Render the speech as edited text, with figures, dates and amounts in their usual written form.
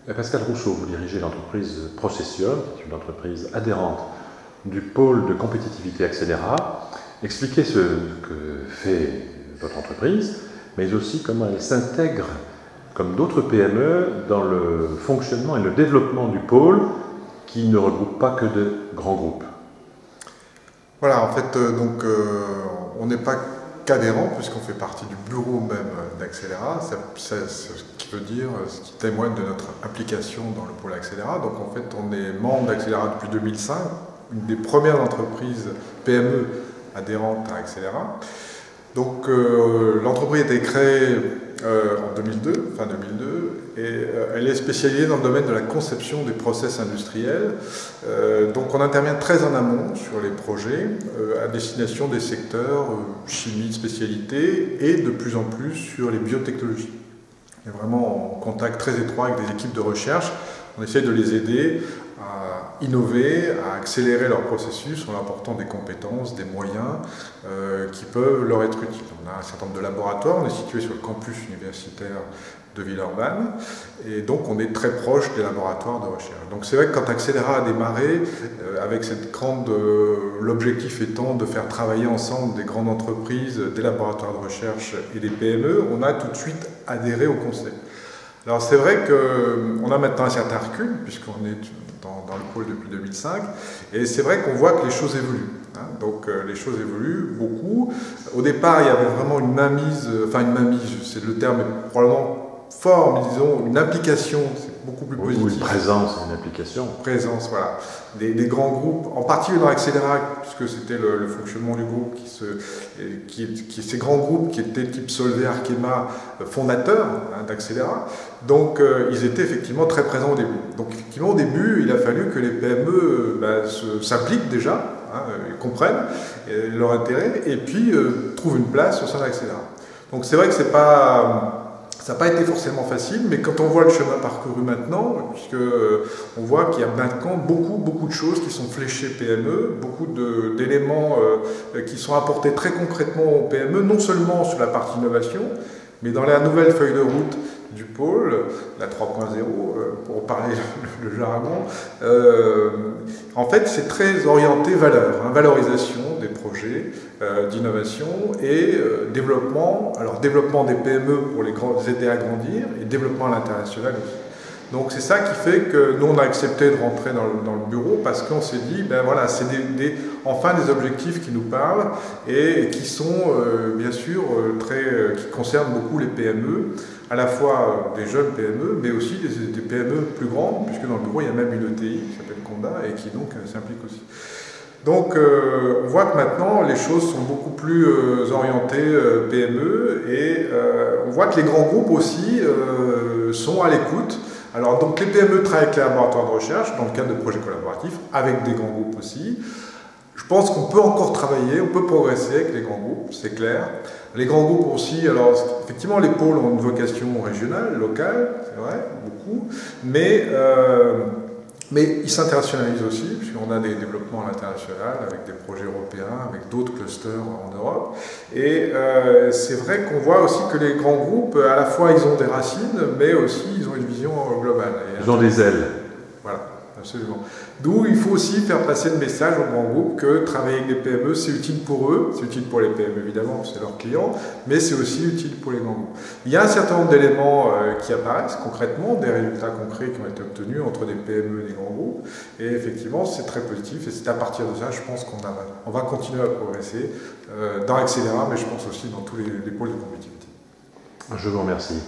Pascal Rousseau, vous dirigez l'entreprise Processium, qui est une entreprise adhérente du pôle de compétitivité Accélera. Expliquez ce que fait votre entreprise, mais aussi comment elle s'intègre, comme d'autres PME, dans le fonctionnement et le développement du pôle qui ne regroupe pas que de grands groupes. Voilà, en fait, on n'est pas qu'adhérent, puisqu'on fait partie du bureau même d'Accélera, ce qui témoigne de notre implication dans le pôle Accélera. Donc en fait, on est membre d'Accélera depuis 2005, une des premières entreprises PME adhérentes à Accélera. Donc l'entreprise a été créée en 2002, fin 2002, et elle est spécialisée dans le domaine de la conception des process industriels. Donc on intervient très en amont sur les projets à destination des secteurs chimie de spécialité et de plus en plus sur les biotechnologies. On est vraiment en contact très étroit avec des équipes de recherche. On essaie de les aider à innover, à accélérer leur processus en leur apportant des compétences, des moyens qui peuvent leur être utiles. On a un certain nombre de laboratoires, on est situé sur le campus universitaire de Villeurbanne et donc on est très proche des laboratoires de recherche. Donc c'est vrai que quand Accélera a démarré, avec l'objectif étant de faire travailler ensemble des grandes entreprises, des laboratoires de recherche et des PME, on a tout de suite adhéré au concept. Alors c'est vrai qu'on a maintenant un certain recul, puisqu'on est dans le pôle depuis 2005, et c'est vrai qu'on voit que les choses évoluent. Donc les choses évoluent beaucoup. Au départ, il y avait vraiment une mainmise, c'est le terme est probablement fort, mais disons une implication, c'est beaucoup plus positif. Ou une présence, une implication. Présence, voilà. Des grands groupes, en particulier dans Accélera, puisque c'était le fonctionnement du groupe, ces grands groupes qui étaient type Solvay, Arkema, fondateurs d'Accélera. Donc ils étaient effectivement très présents au début. Donc effectivement au début, il a fallu que les PME s'impliquent déjà, comprennent leur intérêt, et puis trouvent une place au sein d'Accélera. Donc c'est vrai que ça n'a pas été forcément facile, mais quand on voit le chemin parcouru maintenant, puisqu'on voit qu'il y a maintenant beaucoup de choses qui sont fléchées PME, beaucoup d'éléments qui sont apportés très concrètement aux PME, non seulement sur la partie innovation, mais dans la nouvelle feuille de route du pôle, la 3.0, pour parler le jargon, en fait c'est très orienté valeur, valorisation des projets d'innovation et développement, alors développement des PME pour les aider à grandir et développement à l'international aussi. Donc c'est ça qui fait que nous on a accepté de rentrer dans le bureau parce qu'on s'est dit, ben voilà, c'est enfin des objectifs qui nous parlent et qui sont bien sûr qui concernent beaucoup les PME, à la fois des jeunes PME, mais aussi des PME plus grandes, puisque dans le bureau il y a même une ETI qui s'appelle Conda et qui donc s'implique aussi. Donc on voit que maintenant les choses sont beaucoup plus orientées PME et on voit que les grands groupes aussi sont à l'écoute. Alors donc les PME travaillent avec les laboratoires de recherche dans le cadre de projets collaboratifs, avec des grands groupes aussi. Je pense qu'on peut encore travailler, on peut progresser avec les grands groupes, c'est clair. Les grands groupes aussi, alors effectivement les pôles ont une vocation régionale, locale, c'est vrai, beaucoup, mais ils s'internationalisent aussi, puisqu'on a des développements à l'international avec des projets européens, avec d'autres clusters en Europe. Et c'est vrai qu'on voit aussi que les grands groupes, à la fois ils ont des racines, mais aussi ils ont une vision globale. Ils ont des ailes. Voilà, absolument. D'où il faut aussi faire passer le message aux grands groupes que travailler avec des PME, c'est utile pour eux, c'est utile pour les PME évidemment, c'est leurs clients, mais c'est aussi utile pour les grands groupes. Il y a un certain nombre d'éléments qui apparaissent concrètement, des résultats concrets qui ont été obtenus entre des PME et des grands groupes, et effectivement c'est très positif, et c'est à partir de ça, je pense qu'on va continuer à progresser dans Accélera, mais je pense aussi dans tous les pôles de compétitivité. Je vous remercie.